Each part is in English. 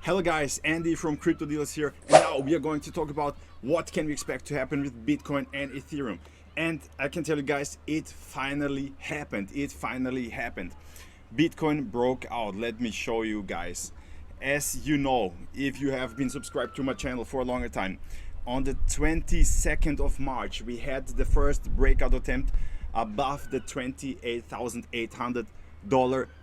Hello guys, Andy from Crypto Dealers here, and now we are going to talk about what can we expect to happen with Bitcoin and Ethereum. And I can tell you guys, it finally happened. Bitcoin broke out. Let me show you guys. As you know, if you have been subscribed to my channel for a longer time, on the 22nd of March we had the first breakout attempt above the $28,800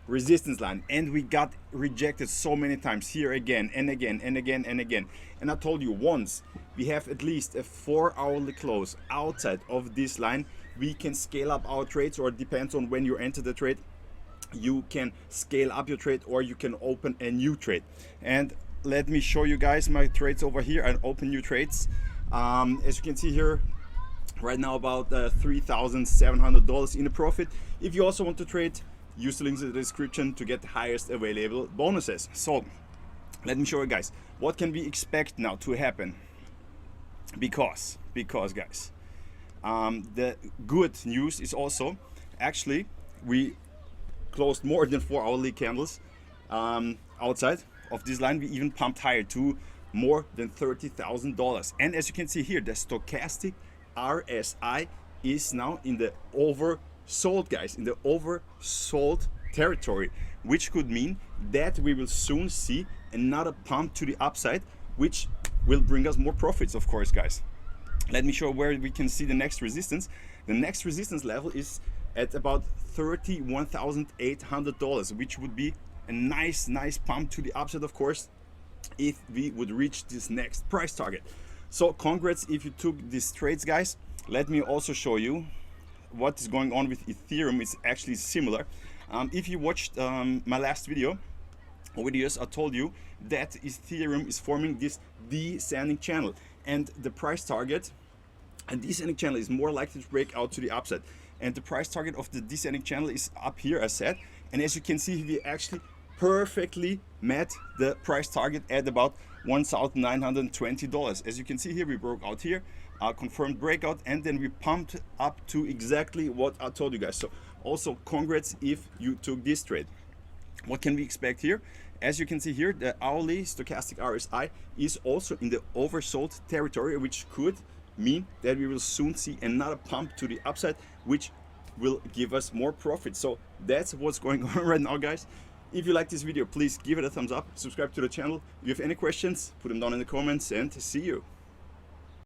resistance line, and we got rejected so many times here again and again and again and again. And I told you, once we have at least a 4-hourly close outside of this line, we can scale up our trades, or it depends on when you enter the trade. You can scale up your trade or you can open a new trade. And let me show you guys my trades over here and open new trades. As you can see here, right now about $3,700 in a profit. If you also want to trade, use the links in the description to get the highest available bonuses. So let me show you guys what can we expect now to happen, because guys, the good news is also, actually we closed more than 4-hourly candles outside of this line. We even pumped higher to more than $30,000. And as you can see here, the stochastic RSI is now in the oversold, guys, in the oversold territory, which could mean that we will soon see another pump to the upside, which will bring us more profits, of course, guys. Let me show where we can see the next resistance. The next resistance level is at about $31,800, which would be a nice pump to the upside, of course, if we would reach this next price target. So congrats if you took these trades, guys. Let me also show you what is going on with Ethereum. It's actually similar. If you watched my last videos, I told you that Ethereum is forming this descending channel, and the price target and descending channel is more likely to break out to the upside. And the price target of the descending channel is up here, as said. And as you can see, we actually perfectly met the price target at about $1,920. As you can see here, we broke out here, confirmed breakout, and then we pumped up to exactly what I told you guys. So also congrats if you took this trade. What can we expect here? As you can see here, the hourly stochastic RSI is also in the oversold territory, which could mean that we will soon see another pump to the upside, which will give us more profit. So that's what's going on right now, guys. If you like this video, please give it a thumbs up, subscribe to the channel. If you have any questions, put them down in the comments, and see you.